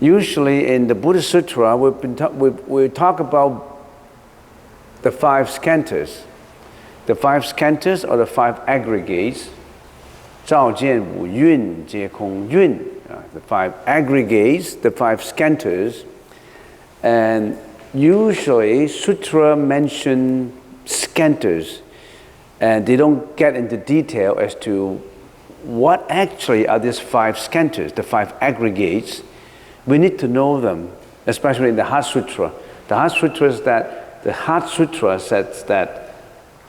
Usually in the Buddhist Sutra, we talk about the five skandhas. The five skandhas or the five aggregates. 照见五蕴皆空蕴. The five aggregates, the five skandhas. And usually sutra mention skandhas, and they don't get into detail as to what actually are these five skandhas, the five aggregates. We need to know them, especially in the Heart Sutra. The Heart Sutra says that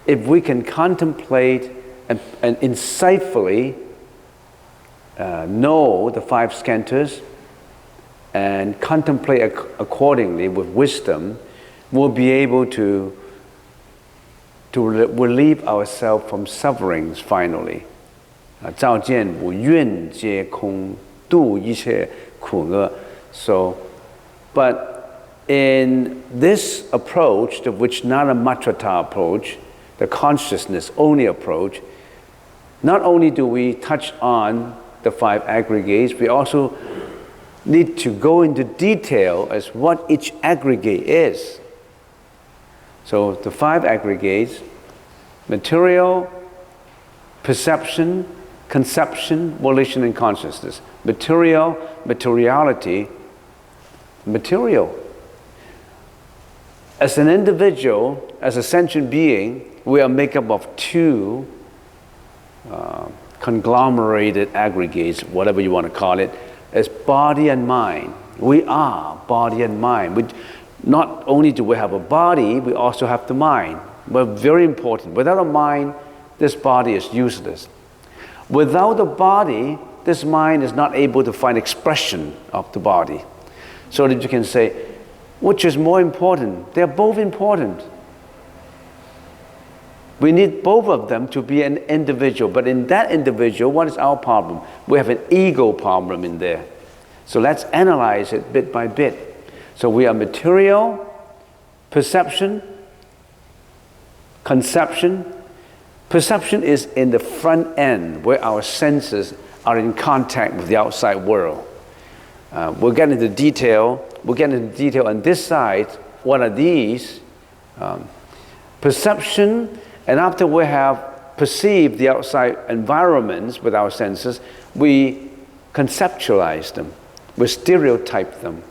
if we can contemplate and insightfully know the five skandhas and contemplate accordingly with wisdom, we'll be able to relieve ourselves from sufferings finally. 照见五蕴皆空，度一切苦厄. So, but in this approach, the Vijnana-Mattrata approach, the consciousness-only approach, not only do we touch on the five aggregates, we also need to go into detail as what each aggregate is. So the five aggregates: material, perception, conception, volition, and consciousness. Material, materiality, material. As an individual, as a sentient being, we are made up of two conglomerated aggregates, whatever you want to call it, as body and mind. We are body and mind. Not only do we have a body, we also have the mind. But very important. Without a mind, this body is useless. Without the body, this mind is not able to find expression of the body. So that you can say, which is more important? They're both important. We need both of them to be an individual. But in that individual, what is our problem? We have an ego problem in there. So let's analyze it bit by bit. So we are material, perception, conception. Perception is in the front end where our senses are in contact with the outside world. We'll get into detail. We'll get into detail on this side. What are these? Perception, and after we have perceived the outside environments with our senses, we conceptualize them. We stereotype them.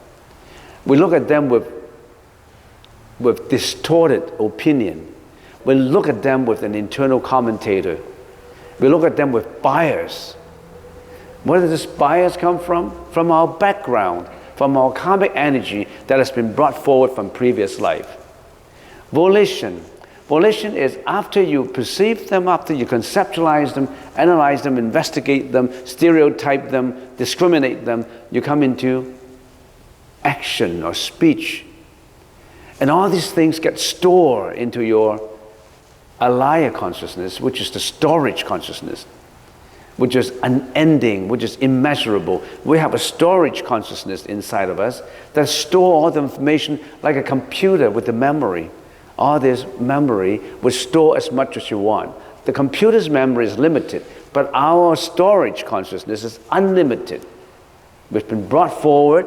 We look at them with distorted opinion. We look at them with an internal commentator. We look at them with bias. Where does this bias come from? From our background, from our karmic energy that has been brought forward from previous life. Volition. Volition is after you perceive them, after you conceptualize them, analyze them, investigate them, stereotype them, discriminate them, you come into action or speech. And all these things get stored into your alaya consciousness, which is the storage consciousness, which is unending, which is immeasurable. We have a storage consciousness inside of us that stores all the information like a computer with the memory. All this memory will store as much as you want. The computer's memory is limited, but our storage consciousness is unlimited. We've been brought forward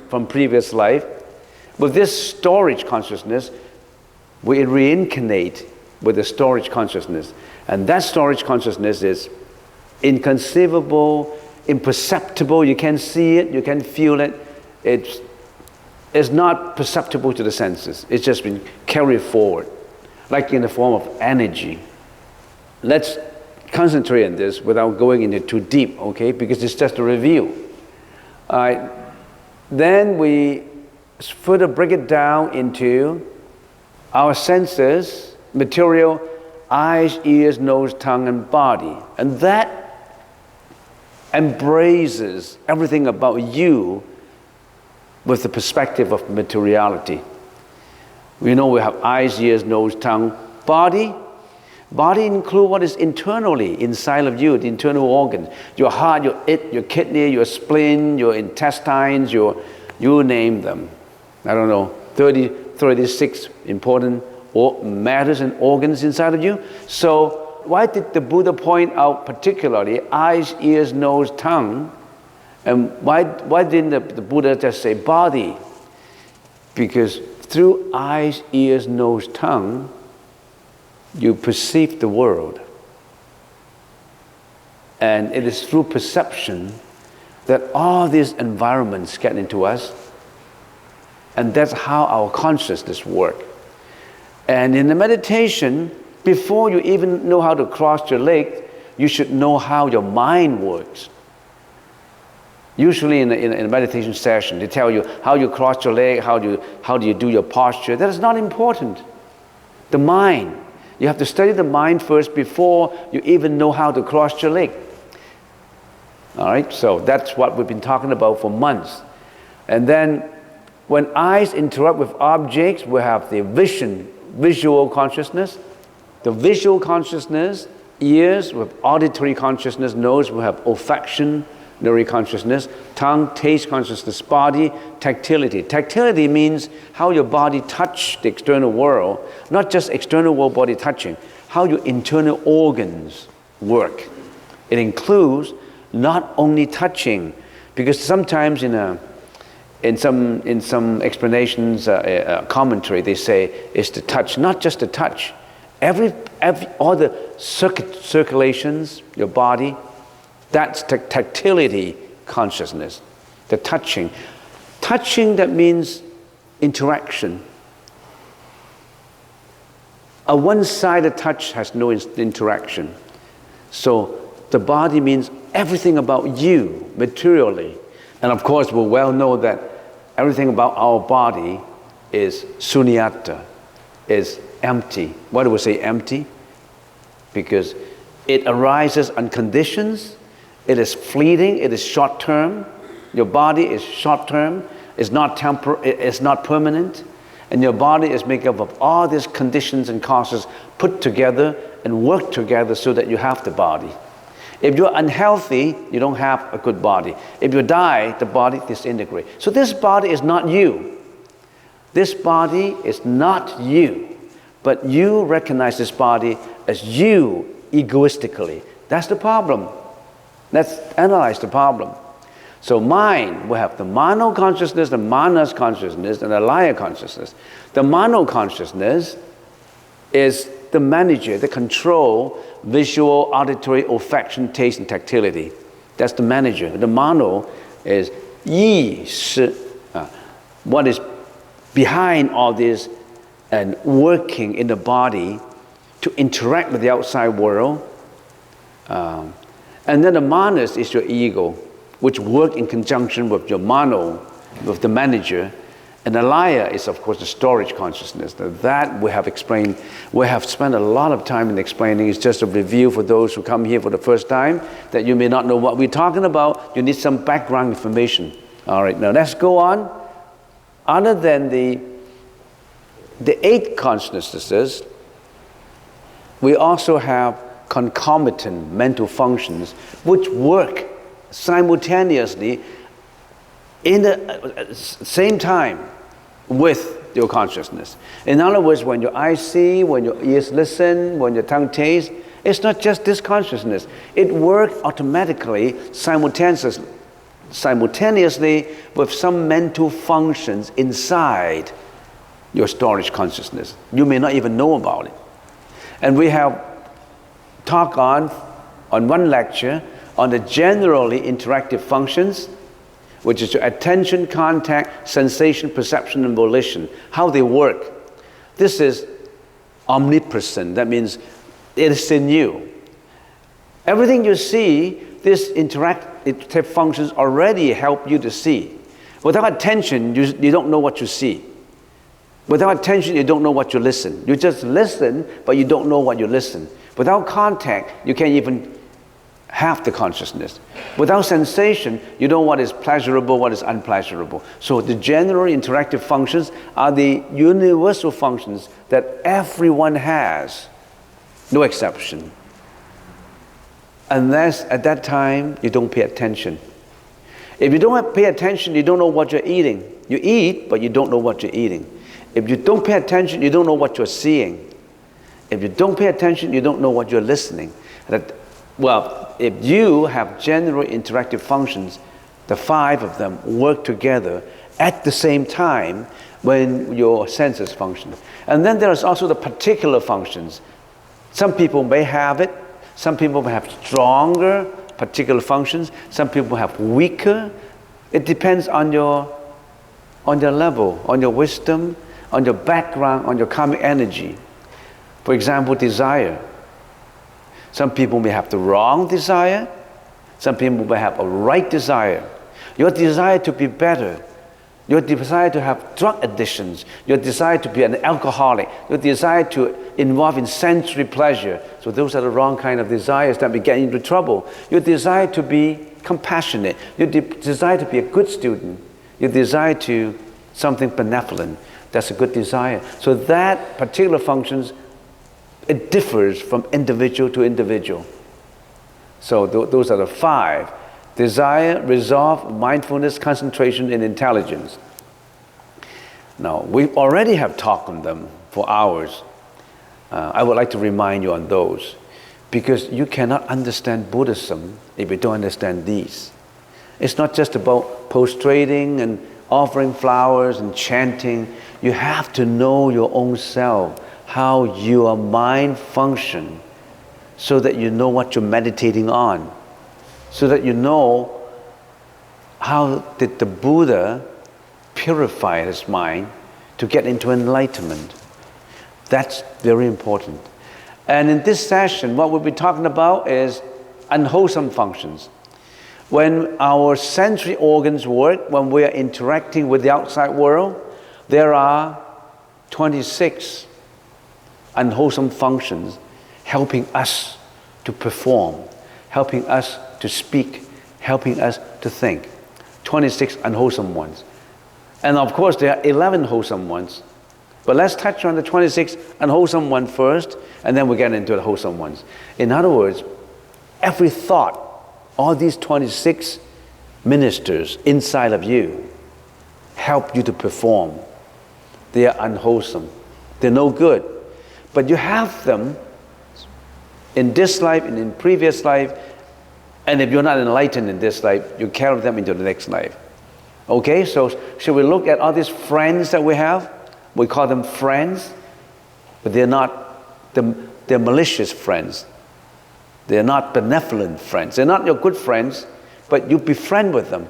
from previous life. With this storage consciousness, we reincarnate with the storage consciousness. And that storage consciousness is inconceivable, imperceptible. You can't see it, you can't feel it. It's not perceptible to the senses. It's just been carried forward, like in the form of energy. Let's concentrate on this without going into too deep, okay? Because it's just a review. Then we further break it down into our senses, material, eyes, ears, nose, tongue, and body. And that embraces everything about you with the perspective of materiality. We know we have eyes, ears, nose, tongue, body. Body includes what is internally inside of you, the internal organs. Your heart, your kidney, your spleen, your intestines, your You name them. I don't know, 36 important matters and organs inside of you. So why did the Buddha point out particularly eyes, ears, nose, tongue? And why didn't the Buddha just say body? Because through eyes, ears, nose, tongue, you perceive the world. And it is through perception that all these environments get into us. And that's how our consciousness works. And in the meditation, before you even know how to cross your leg, you should know how your mind works. Usually in a meditation session, they tell you how you cross your leg, how do you do your posture. That is not important. The mind. You have to study the mind first before you even know how to cross your leg. All right, so that's what we've been talking about for months. And then when eyes interact with objects, we have the visual consciousness. The visual consciousness, ears with auditory consciousness, nose will have olfaction, consciousness, tongue, taste consciousness, body, tactility. Tactility means how your body touch the external world, not just external world body touching, how your internal organs work. It includes not only touching, because sometimes in some explanations, commentary, they say it's the touch, not just the touch. All the circulations, your body, that's tactility consciousness, the touching. Touching, that means interaction. A one-sided touch has no interaction. So the body means everything about you, materially. And of course, we well know that everything about our body is sunyata, is empty. Why do we say empty? Because it arises on conditions. It is fleeting, it is short-term. Your body is short-term, it's not it's not permanent. And your body is made up of all these conditions and causes put together and work together so that you have the body. If you're unhealthy, you don't have a good body. If you die, the body disintegrates. So this body is not you. This body is not you. But you recognize this body as you egoistically. That's the problem. Let's analyze the problem. So mind, we have the mano consciousness, the manas consciousness, and the laya consciousness. The mano consciousness is the manager, the control, visual, auditory, olfaction, taste, and tactility. That's the manager. The mano is yi shi, what is behind all this and working in the body to interact with the outside world. And then the manas is your ego, which work in conjunction with your mano, with the manager. And the laya is, of course, the storage consciousness. That we have explained, we have spent a lot of time in explaining. It's just a review for those who come here for the first time, that you may not know what we're talking about. You need some background information. All right, now let's go on. Other than the 8 consciousnesses, we also have concomitant mental functions which work simultaneously in the same time with your consciousness. In other words, when your eyes see, when your ears listen, when your tongue tastes, it's not just this consciousness. It works automatically, simultaneously with some mental functions inside your storage consciousness. You may not even know about it. And we have talk on one lecture on the generally interactive functions, which is your attention, contact, sensation, perception, and volition, how they work. This is omnipresent. That means it is in you. Everything you see, these interactive functions already help you to see. Without attention, you don't know what you see. Without attention, you don't know what you listen. You just listen, but you don't know what you listen. Without contact, you can't even have the consciousness. Without sensation, you know what is pleasurable, what is unpleasurable. So the general interactive functions are the universal functions that everyone has, no exception. Unless at that time you don't pay attention. If you don't pay attention, you don't know what you're eating. You eat, but you don't know what you're eating. If you don't pay attention, you don't know what you're seeing. If you don't pay attention, you don't know what you're listening. Well, if you have general interactive functions, the 5 of them work together at the same time when your senses function. And then there's also the particular functions. Some people may have it. Some people may have stronger particular functions. Some people have weaker. It depends on your level, on your wisdom, on your background, on your karmic energy. For example, desire. Some people may have the wrong desire. Some people may have a right desire. Your desire to be better, your desire to have drug addictions, your desire to be an alcoholic, your desire to involve in sensory pleasure. So those are the wrong kind of desires that we get into trouble. Your desire to be compassionate, your desire to be a good student, your desire to something benevolent. That's a good desire. So that particular functions, it differs from individual to individual. So those are the 5. Desire, resolve, mindfulness, concentration, and intelligence. Now, we already have talked on them for hours. I would like to remind you on those, because you cannot understand Buddhism if you don't understand these. It's not just about prostrating and offering flowers and chanting. You have to know your own self, how your mind functions, so that you know what you're meditating on, so that you know how did the Buddha purify his mind to get into enlightenment. That's very important. And in this session, what we'll be talking about is unwholesome functions. When our sensory organs work, when we are interacting with the outside world, there are 26 unwholesome functions helping us to perform, helping us to speak, helping us to think. 26 unwholesome ones. And of course, there are 11 wholesome ones. But let's touch on the 26 unwholesome ones first, and then we'll get into the wholesome ones. In other words, every thought, all these 26 ministers inside of you help you to perform. They are unwholesome. They're no good. But you have them in this life and in previous life, and if you're not enlightened in this life, you carry them into the next life. Okay, so should we look at all these friends that we have? We call them friends, but they're not, they're malicious friends. They're not benevolent friends. They're not your good friends, but you befriend with them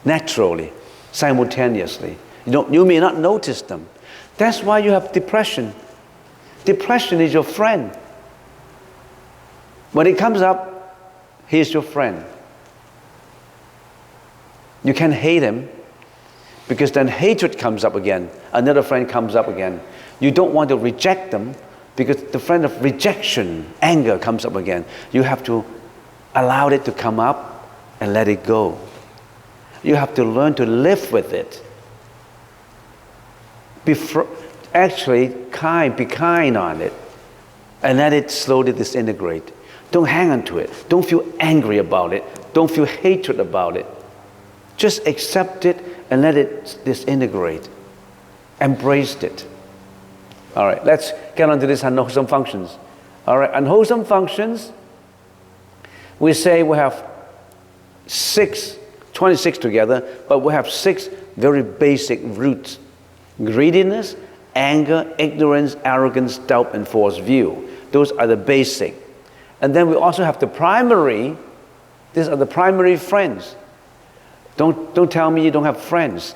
naturally, simultaneously. You may not notice them. That's why you have depression. Depression is your friend. When it comes up, he's your friend. You can hate him, because then hatred comes up again. Another friend comes up again. You don't want to reject them, because the friend of rejection, anger, comes up again. You have to allow it to come up and let it go. You have to learn to live with it. Be kind on it, and let it slowly disintegrate. Don't hang on to it. Don't feel angry about it. Don't feel hatred about it. Just accept it and let it disintegrate. Embrace it. All right, let's get on to these unwholesome functions. All right, unwholesome functions, we say we have 26 together, but we have 6 very basic roots. Greediness, anger, ignorance, arrogance, doubt, and false view. Those are the basic. And then we also have the primary. These are the primary friends. Don't tell me you don't have friends.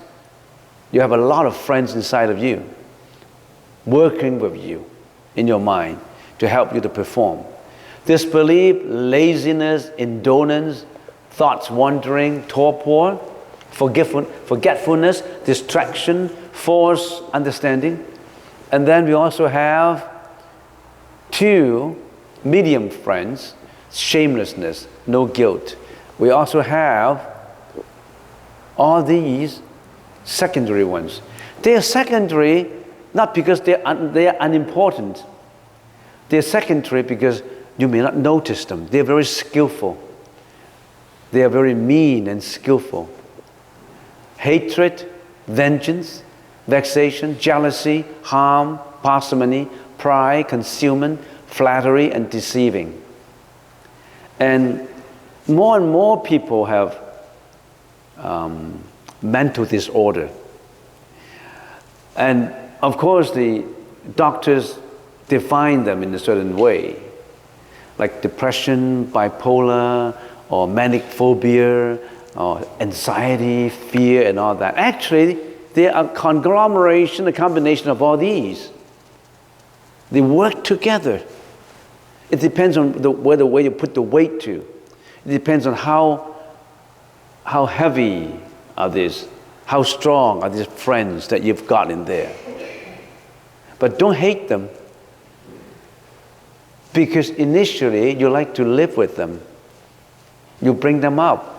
You have a lot of friends inside of you, working with you in your mind to help you to perform. Disbelief, laziness, indolence, thoughts wandering, torpor, forgetfulness, distraction, false understanding. And then we also have 2 medium friends, shamelessness, no guilt. We also have all these secondary ones. They are secondary not because they are unimportant. They are secondary because you may not notice them. They are very skillful. They are very mean and skillful. Hatred, vengeance, vexation, jealousy, harm, parsimony, pride, concealment, flattery, and deceiving. And more people have mental disorder. And of course, the doctors define them in a certain way, like depression, bipolar, or manic phobia, or anxiety, fear, and all that. Actually, they are a conglomeration, a combination of all these. They work together. It depends on where you put the weight to. It depends on how heavy are these, how strong are these friends that you've got in there. But don't hate them, because initially you like to live with them. You bring them up.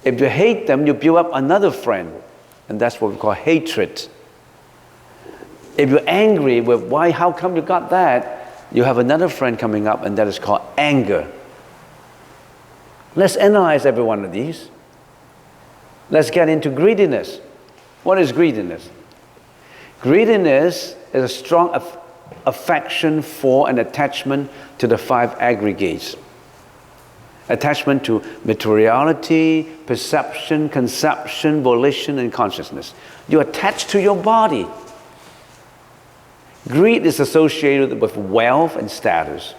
If you hate them, you build up another friend, and that's what we call hatred. If you're angry with how come you got that, you have another friend coming up, and that is called anger. Let's analyze every one of these. Let's get into greediness. What is greediness? Greediness is a strong affection for and attachment to the 5 aggregates. Attachment to materiality, perception, conception, volition, and consciousness. You're attached to your body. Greed is associated with wealth and status.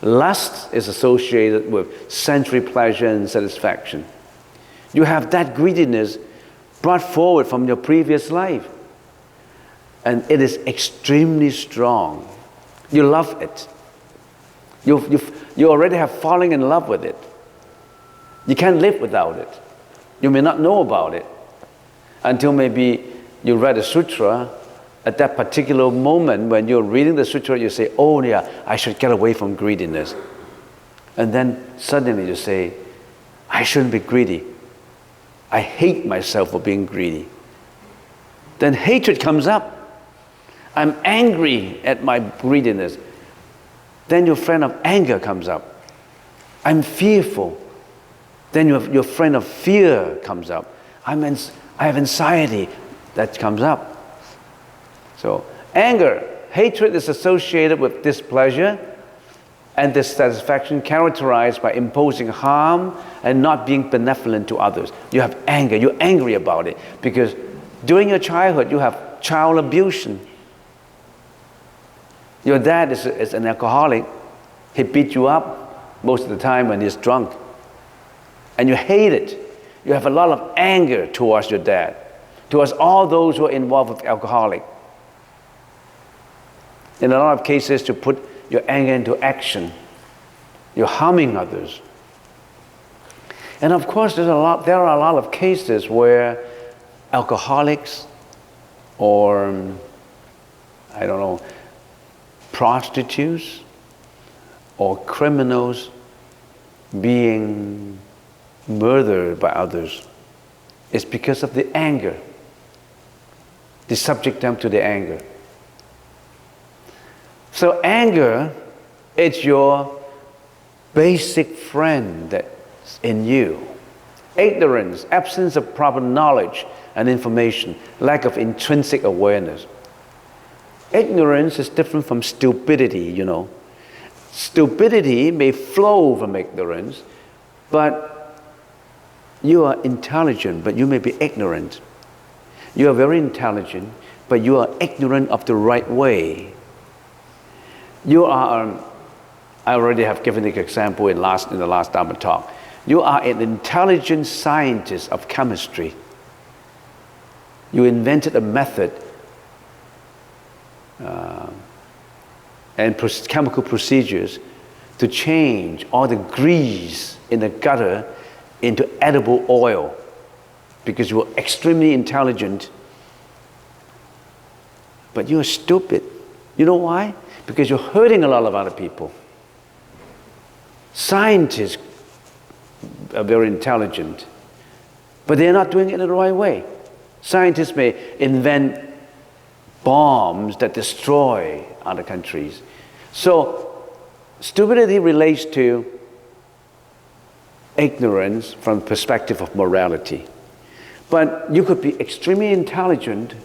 Lust is associated with sensory pleasure and satisfaction. You have that greediness brought forward from your previous life. And it is extremely strong. You love it. You already have fallen in love with it. You can't live without it. You may not know about it until maybe you read a sutra. At that particular moment when you're reading the sutra, you say, oh yeah, I should get away from greediness. And then suddenly you say, I shouldn't be greedy. I hate myself for being greedy. Then hatred comes up. I'm angry at my greediness. Then your friend of anger comes up. I'm fearful. Then your friend of fear comes up. I have anxiety. That comes up. So anger, hatred is associated with displeasure and dissatisfaction characterized by imposing harm and not being benevolent to others. You have anger. You're angry about it because during your childhood you have child abuse. Your dad is an alcoholic. He beat you up most of the time when he's drunk. And you hate it. You have a lot of anger towards your dad, towards all those who are involved with alcoholic. In a lot of cases, to put your anger into action, you're harming others. And of course, there are a lot of cases where alcoholics or, I don't know, prostitutes or criminals being murdered by others. It's because of the anger. They subject them to the anger. So anger is your basic friend that's in you. Ignorance, absence of proper knowledge and information, lack of intrinsic awareness. Ignorance is different from stupidity, you know. Stupidity may flow from ignorance, but you are intelligent, but you may be ignorant. You are very intelligent, but you are ignorant of the right way. You are, I already have given the example in the last Dharma talk. You are an intelligent scientist of chemistry. You invented a method and chemical procedures to change all the grease in the gutter into edible oil because you are extremely intelligent, but you are stupid. You know why? Because you're hurting a lot of other people. Scientists are very intelligent, but they're not doing it in the right way. Scientists may invent bombs that destroy other countries. So stupidity relates to ignorance from the perspective of morality. But you could be extremely intelligent,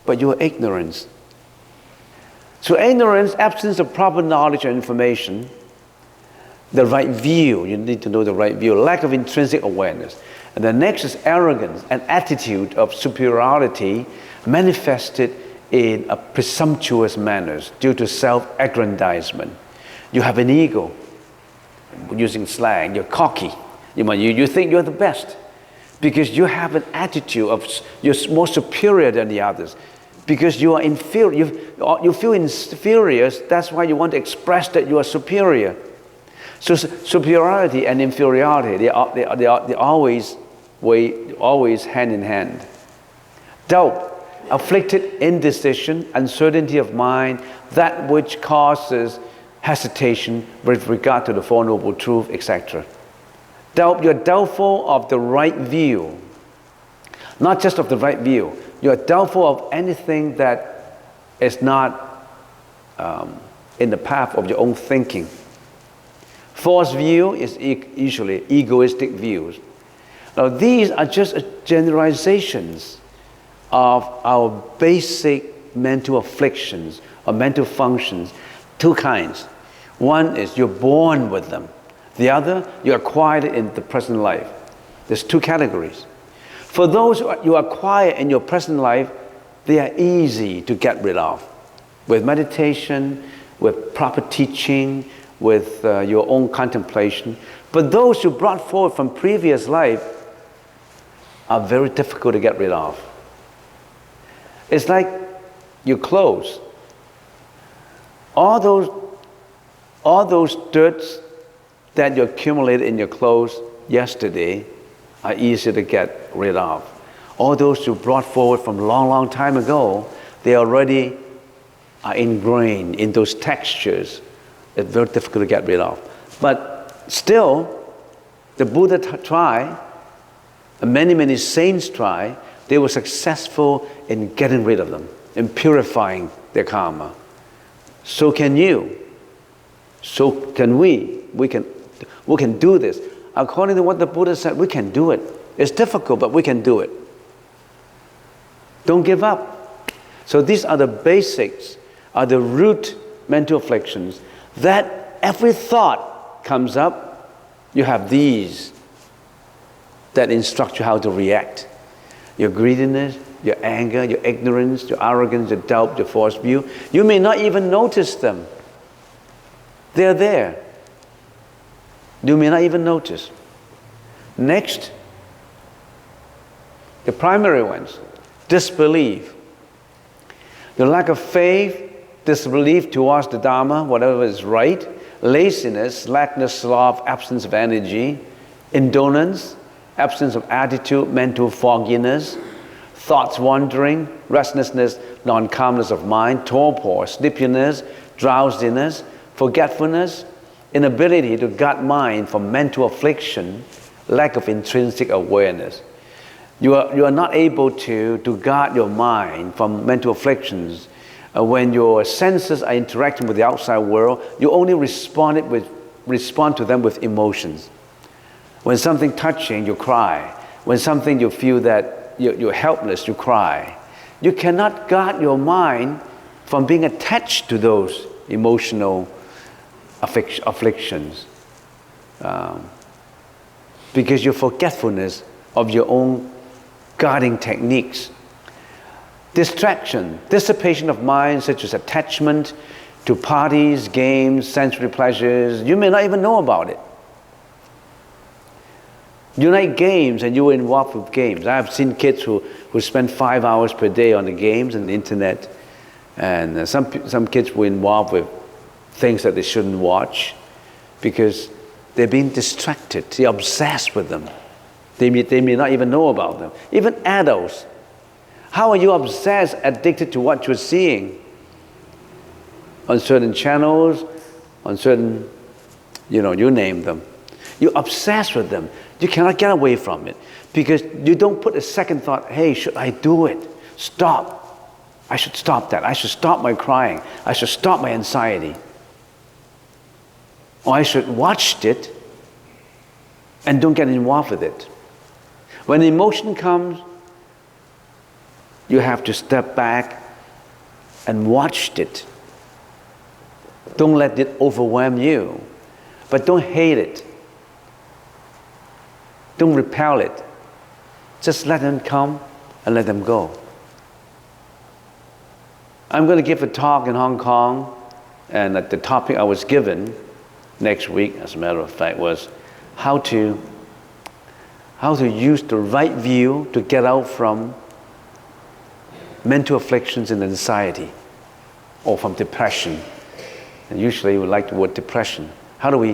but you are ignorant. So ignorance, absence of proper knowledge and information, the right view, you need to know the right view, lack of intrinsic awareness. And the next is arrogance, an attitude of superiority manifested in a presumptuous manners due to self-aggrandizement. You have an ego, using slang, you're cocky. You think you're the best because you have an attitude of you're more superior than the others. Because you are inferior, you feel inferior, that's why you want to express that you are superior. So superiority and inferiority, they always hand in hand. Doubt, afflicted indecision, uncertainty of mind, that which causes hesitation with regard to the Four Noble Truths, etc. Doubt, you're doubtful of the right view. Not just of the right view. You're doubtful of anything that is not in the path of your own thinking. False view is usually egoistic views. Now these are just generalizations of our basic mental afflictions or mental functions. Two kinds. One is you're born with them. The other, you acquired it in the present life. There's two categories. For those you acquire in your present life, they are easy to get rid of. With meditation, with proper teaching, with your own contemplation. But those you brought forward from previous life are very difficult to get rid of. It's like your clothes. All those dirts that you accumulated in your clothes yesterday are easy to get rid of. All those you brought forward from a long, long time ago, they already are ingrained in those textures. It's very difficult to get rid of. But still, the Buddha tried, and many, many saints tried, they were successful in getting rid of them, in purifying their karma. So can you. So can we. We can do this. According to what the Buddha said, we can do it. It's difficult, but we can do it. Don't give up. So these are the basics, are the root mental afflictions, that every thought comes up, you have these that instruct you how to react. Your greediness, your anger, your ignorance, your arrogance, your doubt, your false view. You may not even notice them. They're there. You may not even notice. Next, the primary ones, disbelief. The lack of faith, disbelief towards the Dharma, whatever is right, laziness, slackness, sloth, absence of energy, indolence, absence of attitude, mental fogginess, thoughts wandering, restlessness, non-calmness of mind, torpor, sleepiness, drowsiness, forgetfulness, inability to guard mind from mental affliction, lack of intrinsic awareness. You are not able to guard your mind from mental afflictions. When your senses are interacting with the outside world, you only respond to them with emotions. When something touching, you cry. When something you feel that you're helpless, you cry. You cannot guard your mind from being attached to those emotional afflictions because your forgetfulness of your own guarding techniques. Distraction, dissipation of mind, such as attachment to parties, games, sensory pleasures. You may not even know about it. You like games and you were involved with games. I have seen kids who spend 5 hours per day on the games and the internet, and some kids were involved with things that they shouldn't watch because they're being distracted. They're obsessed with them. They may not even know about them. Even adults. How are you obsessed, addicted to what you're seeing on certain channels, on certain, you name them. You're obsessed with them. You cannot get away from it because you don't put a second thought, hey, should I do it? Stop. I should stop that. I should stop my crying. I should stop my anxiety. Or I should watch it and don't get involved with it. When emotion comes, you have to step back and watch it. Don't let it overwhelm you, but don't hate it. Don't repel it. Just let them come and let them go. I'm going to give a talk in Hong Kong, and the topic I was given next week, as a matter of fact, was how to use the right view to get out from mental afflictions and anxiety, or from depression. And usually we like the word depression. How do we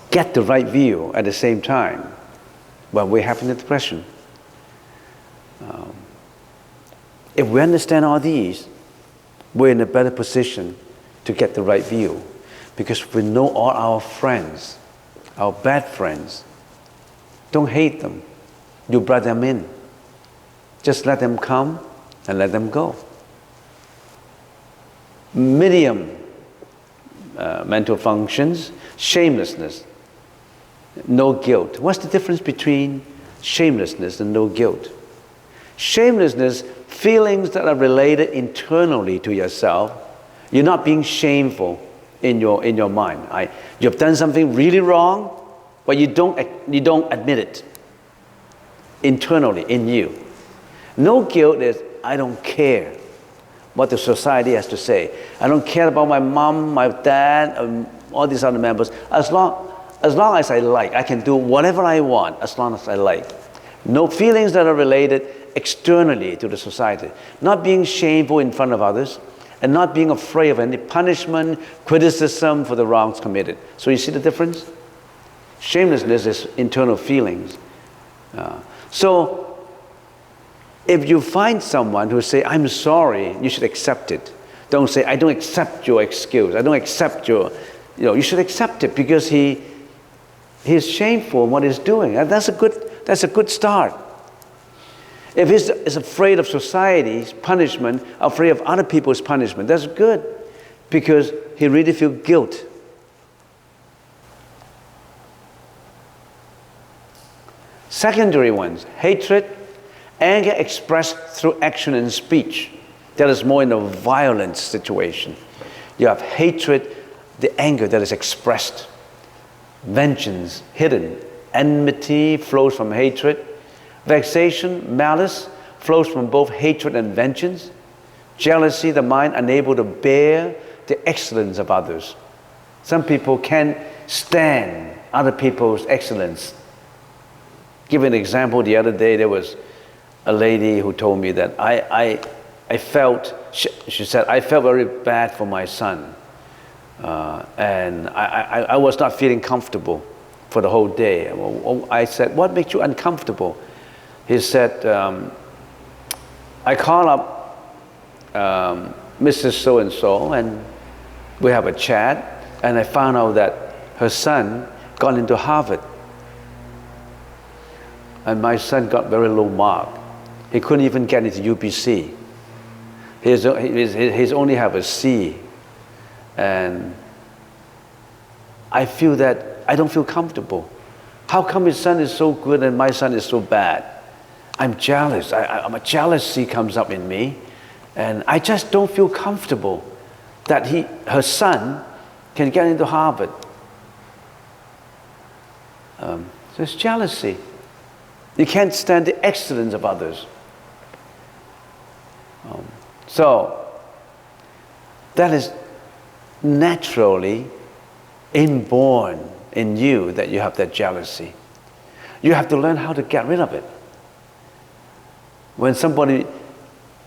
get the right view at the same time when we're having a depression? If we understand all these, we're in a better position to get the right view, because we know all our friends, our bad friends. Don't hate them. You brought them in. Just let them come and let them go. Medium mental functions, shamelessness, no guilt. What's the difference between shamelessness and no guilt? Shamelessness, feelings that are related internally to yourself. You're not being shameful in your mind. You've done something really wrong, but you don't admit it internally in you. No guilt is, I don't care what the society has to say. I don't care about my mom, my dad, all these other members. As long as I like, I can do whatever I want as long as I like. No feelings that are related externally to the society. Not being shameful in front of others, and not being afraid of any punishment, criticism for the wrongs committed. So you see the difference? Shamelessness is internal feelings. So if you find someone who say, I'm sorry, you should accept it. Don't say, I don't accept your excuse. I don't accept your, you should accept it, because he's shameful in what he's doing. And that's a good start. If he's afraid of society's punishment, afraid of other people's punishment, that's good, because he really feels guilt. Secondary ones, hatred, anger expressed through action and speech. That is more in a violent situation. You have hatred, the anger that is expressed. Vengeance, hidden. Enmity flows from hatred. Vexation, malice, flows from both hatred and vengeance. Jealousy, the mind unable to bear the excellence of others. Some people can't stand other people's excellence. Give an example. The other day there was a lady who told me that I felt, she said, I felt very bad for my son. And I was not feeling comfortable for the whole day. I said, what makes you uncomfortable? He said, I call up Mrs. So-and-so, and we have a chat, and I found out that her son got into Harvard. And my son got very low mark. He couldn't even get into UBC. He's only have a C. And I feel that I don't feel comfortable. How come his son is so good and my son is so bad? I'm jealous. A jealousy comes up in me, and I just don't feel comfortable that her son can get into Harvard. So it's jealousy. You can't stand the excellence of others. So that is naturally inborn in you, that you have that jealousy. You have to learn how to get rid of it. When somebody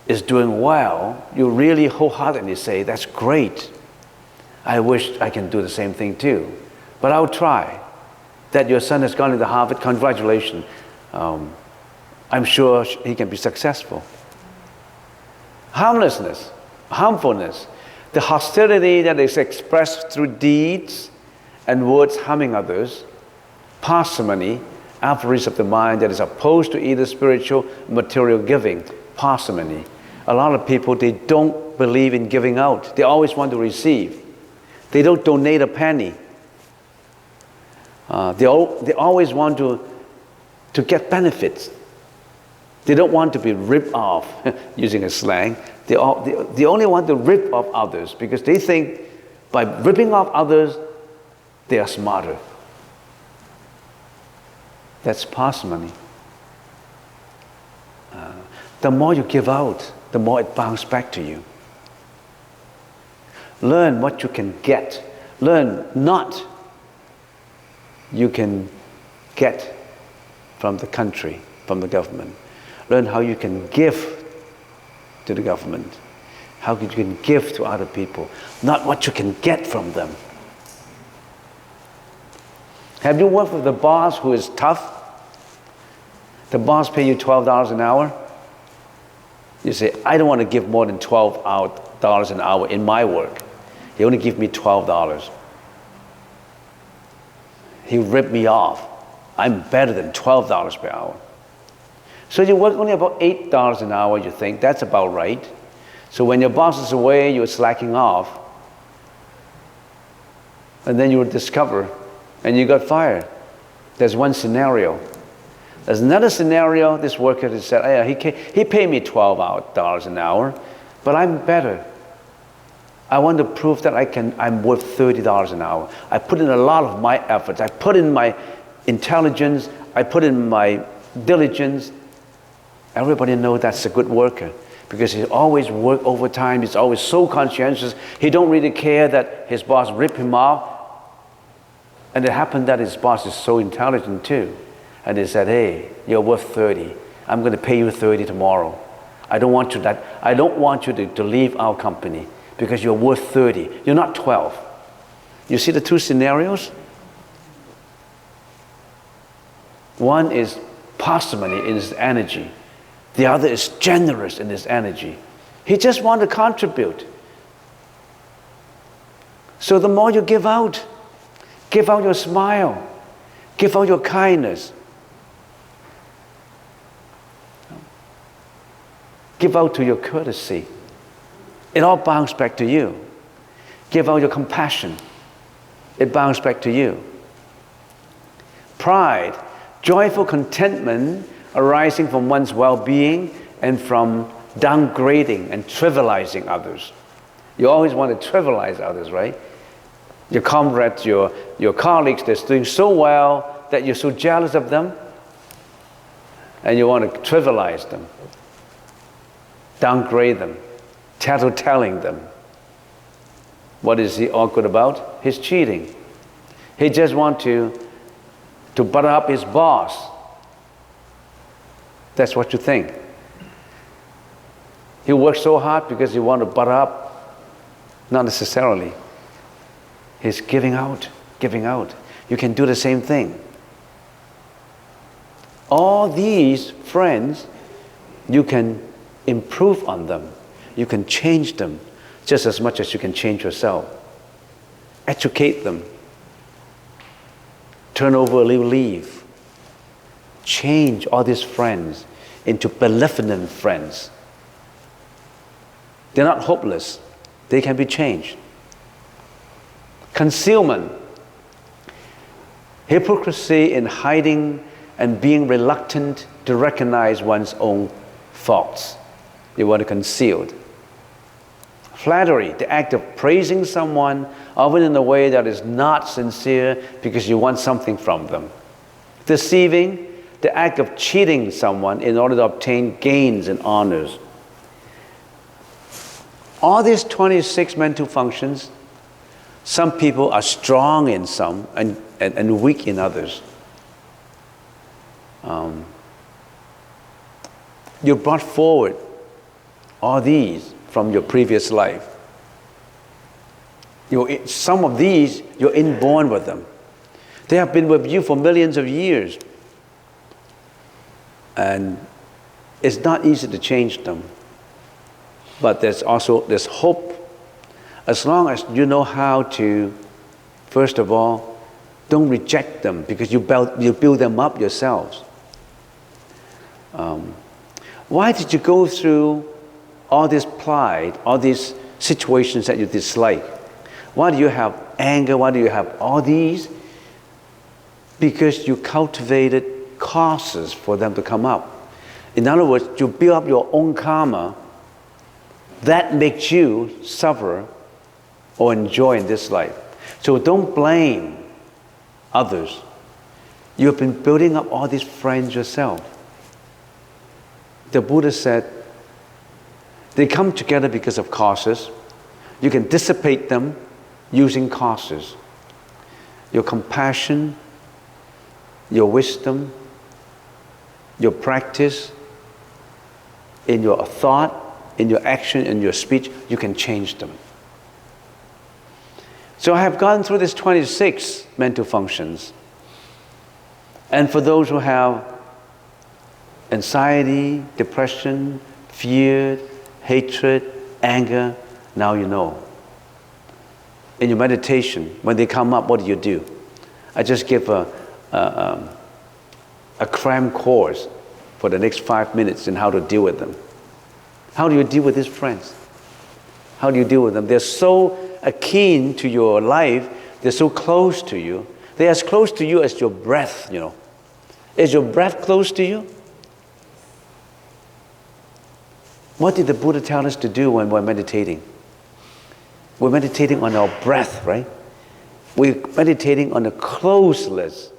is doing well, you really wholeheartedly say, that's great. I wish I can do the same thing too. But I'll try. That your son has gone into Harvard, congratulations. I'm sure he can be successful. Harmlessness, harmfulness, the hostility that is expressed through deeds and words harming others. Parsimony, avarice of the mind that is opposed to either spiritual or material giving. Parsimony. A lot of people, they don't believe in giving out. They always want to receive. They don't donate a penny. They always want to get benefits. They don't want to be ripped off, using a slang. They only want to rip off others because they think by ripping off others, they are smarter. That's parsimony. The more you give out, the more it bounces back to you. Learn what you can get. Learn not you can get from the country, from the government. Learn how you can give to the government, how you can give to other people, not what you can get from them. Have you worked with a boss who is tough? The boss pay you $12 an hour? You say, I don't want to give more than $12 an hour in my work. He only give me $12. He ripped me off. I'm better than $12 per hour. So you work only about $8 an hour, you think, that's about right. So when your boss is away, you're slacking off. And then you will discover, and you got fired. There's one scenario. There's another scenario, this worker has said, yeah, he paid me $12 an hour, but I'm better. I want to prove that I'm worth $30 an hour. I put in a lot of my efforts. I put in my intelligence. I put in my diligence. Everybody knows that's a good worker because he always works overtime. He's always so conscientious. He don't really care that his boss ripped him off. And it happened that his boss is so intelligent too. And they said, hey, you're worth 30. I'm going to pay you 30 tomorrow. I don't want you to leave our company because you're worth 30. You're not 12. You see the two scenarios? One is parsimony in his energy. The other is generous in his energy. He just wants to contribute. So the more you give out your smile, give out your kindness, give out to your courtesy. It all bounces back to you. Give out your compassion. It bounces back to you. Pride, joyful contentment arising from one's well-being and from downgrading and trivializing others. You always want to trivialize others, right? Your comrades, your colleagues, they're doing so well that you're so jealous of them and you want to trivialize them, downgrade them, tattletelling them. What is he all good about? He's cheating. He just wants to butter up his boss. That's what you think. He works so hard because he wants to butter up. Not necessarily. He's giving out, giving out. You can do the same thing. All these friends, you can improve on them. You can change them just as much as you can change yourself. Educate them. Turn over a new leaf. Change all these friends into benevolent friends. They're not hopeless. They can be changed. Concealment. Hypocrisy in hiding and being reluctant to recognize one's own faults. You want to conceal it. Flattery, the act of praising someone, often in a way that is not sincere because you want something from them. Deceiving, the act of cheating someone in order to obtain gains and honors. All these 26 mental functions, some people are strong in some and weak in others. You brought forward all these from your previous life. Some of these, you're inborn with them. They have been with you for millions of years. And it's not easy to change them. But there's hope. As long as you know how to, first of all, don't reject them because you build them up yourselves. Why did you go through all this pride, all these situations that you dislike? Why do you have anger? Why do you have all these? Because you cultivated causes for them to come up. In other words, you build up your own karma that makes you suffer or enjoy in this life. So don't blame others. You've been building up all these friends yourself. The Buddha said, they come together because of causes. You can dissipate them using causes. Your compassion, your wisdom, your practice, in your thought, in your action, in your speech, you can change them. So I have gone through these 26 mental functions. And for those who have anxiety, depression, fear, hatred, anger, now you know. In your meditation, when they come up, what do? I just give a cram course for the next 5 minutes in how to deal with them. How do you deal with these friends? How do you deal with them? They're so akin to your life. They're so close to you. They're as close to you as your breath, you know. Is your breath close to you? What did the Buddha tell us to do when we're meditating? We're meditating on our breath, right? We're meditating on the closeness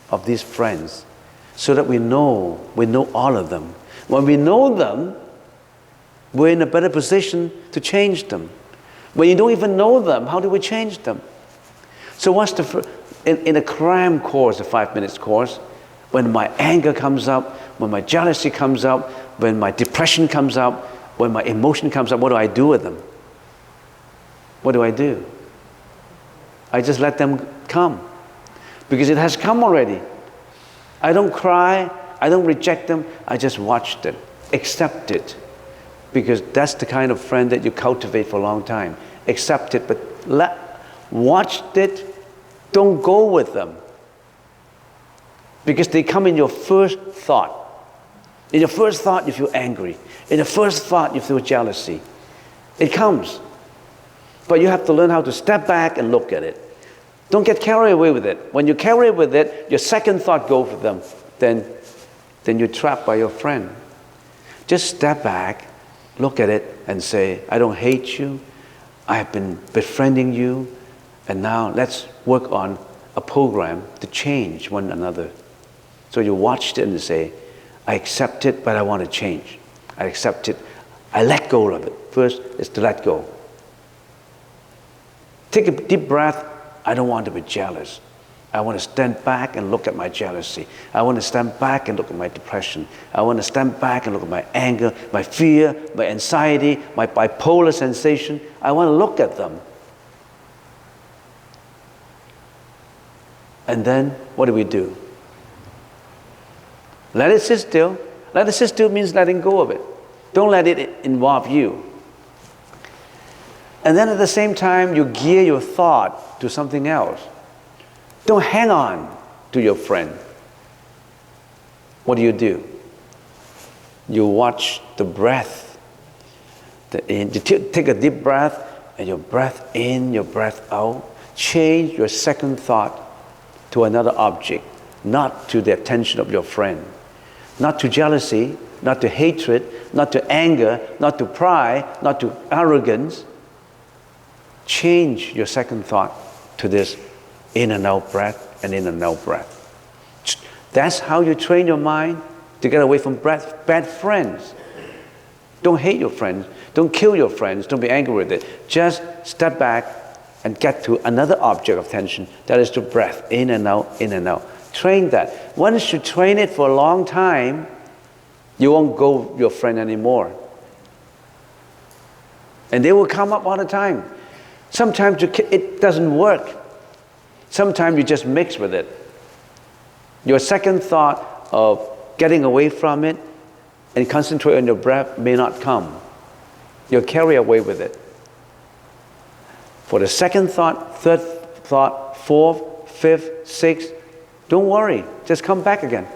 of these friends so that we know all of them. When we know them, we're in a better position to change them. When you don't even know them, how do we change them? So what's in a cram course, a 5 minutes course, when my anger comes up, when my jealousy comes up, when my depression comes up, when my emotion comes up, what do I do with them? What do? I just let them come. Because it has come already. I don't cry, I don't reject them, I just watched it, accept it. Because that's the kind of friend that you cultivate for a long time. Accept it, but watch it, don't go with them. Because they come in your first thought. In your first thought, you feel angry. In the first thought, you feel jealousy. It comes. But you have to learn how to step back and look at it. Don't get carried away with it. When you carry with it, your second thought goes with them. Then you're trapped by your friend. Just step back, look at it, and say, I don't hate you. I have been befriending you. And now let's work on a program to change one another. So you watch it and say, I accept it, but I want to change. I accept it. I let go of it. First is to let go. Take a deep breath. I don't want to be jealous. I want to stand back and look at my jealousy. I want to stand back and look at my depression. I want to stand back and look at my anger, my fear, my anxiety, my bipolar sensation. I want to look at them. And then, what do? Let it sit still. Let it sit still means letting go of it. Don't let it involve you. And then at the same time, you gear your thought to something else. Don't hang on to your friend. What do? You watch the breath. You take a deep breath, and your breath in, your breath out. Change your second thought to another object, not to the attention of your friend. Not to jealousy, not to hatred, not to anger, not to pride, not to arrogance. Change your second thought to this in and out breath and in and out breath. That's how you train your mind to get away from bad friends. Don't hate your friends. Don't kill your friends. Don't be angry with it. Just step back and get to another object of attention. That is the breath, in and out, in and out. Train that. Once you train it for a long time, you won't go with your friend anymore. And they will come up all the time. Sometimes it doesn't work. Sometimes you just mix with it. Your second thought of getting away from it and concentrate on your breath may not come. You'll carry away with it. For the second thought, third thought, fourth, fifth, sixth, don't worry, just come back again.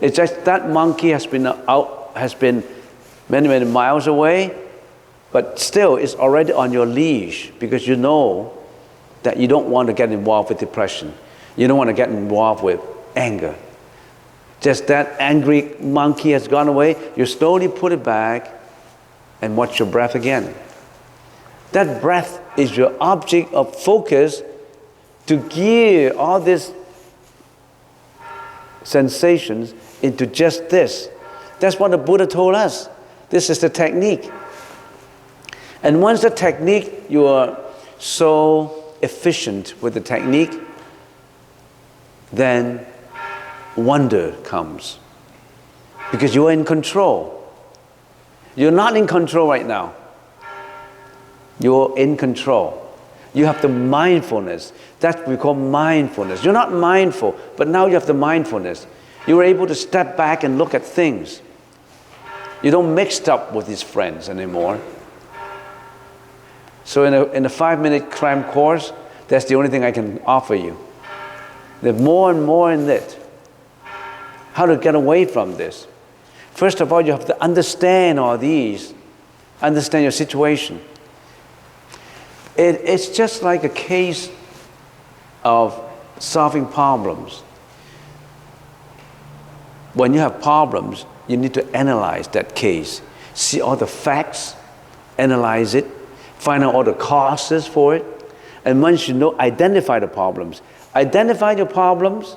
It's just that monkey has been many, many miles away, but still it's already on your leash because you know that you don't want to get involved with depression. You don't want to get involved with anger. Just that angry monkey has gone away, you slowly put it back and watch your breath again. That breath is your object of focus to gear all these sensations into just this. That's what the Buddha told us. This is the technique. And once the technique, you are so efficient with the technique, then wonder comes. Because you are in control. You're not in control right now. You're in control. You have the mindfulness. That's what we call mindfulness. You're not mindful, but now you have the mindfulness. You're able to step back and look at things. You don't mix up with these friends anymore. So in a 5-minute cram course, that's the only thing I can offer you. There's more and more in it. How to get away from this. First of all, you have to understand all these. Understand your situation. It's just like a case of solving problems. When you have problems, you need to analyze that case. See all the facts, analyze it, find out all the causes for it. And once you know, identify the problems. Identify your problems,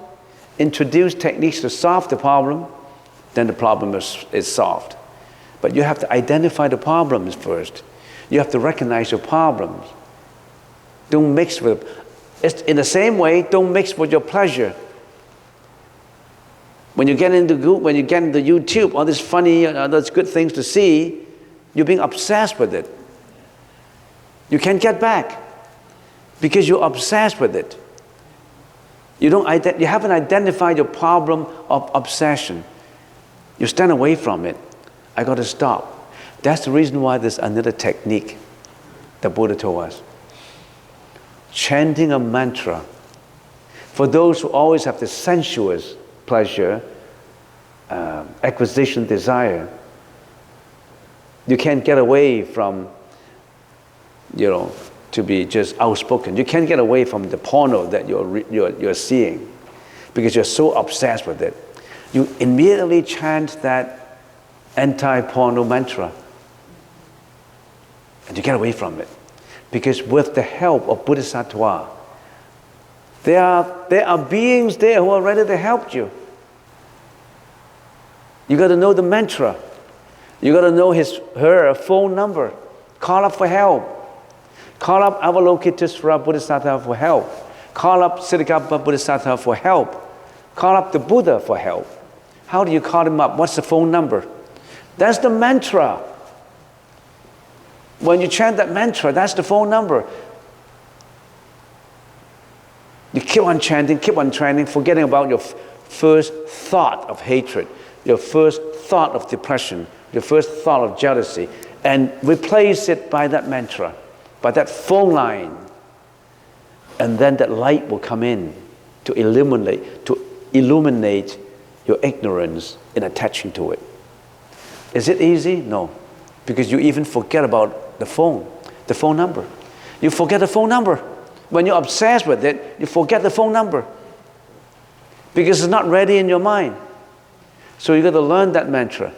introduce techniques to solve the problem, then the problem is solved. But you have to identify the problems first. You have to recognize your problems. Don't mix with, it's in the same way, don't mix with your pleasure. When you get into YouTube, all these funny, those good things to see, you're being obsessed with it. You can't get back because you're obsessed with it. You haven't identified your problem of obsession. You stand away from it. I got to stop. That's the reason why there's another technique the Buddha told us. Chanting a mantra. For those who always have the sensuous pleasure, acquisition desire, you can't get away from, to be just outspoken. You can't get away from the porno that you're seeing because you're so obsessed with it. You immediately chant that anti-porno mantra and you get away from it. Because with the help of Bodhisattva, there are beings there who are ready to help you. You got to know the mantra. You got to know her phone number. Call up for help. Call up Avalokitesvara Bodhisattva for help. Call up Siddhagapa Bodhisattva for help. Call up the Buddha for help. How do you call him up? What's the phone number? That's the mantra. When you chant that mantra, that's the phone number. You keep on chanting, forgetting about your first thought of hatred, your first thought of depression, your first thought of jealousy, and replace it by that mantra, by that phone line. And then that light will come in to illuminate your ignorance in attaching to it. Is it easy? No. Because you even forget about the phone number. You forget the phone number. When you're obsessed with it, you forget the phone number. Because it's not ready in your mind. So you got to learn that mantra.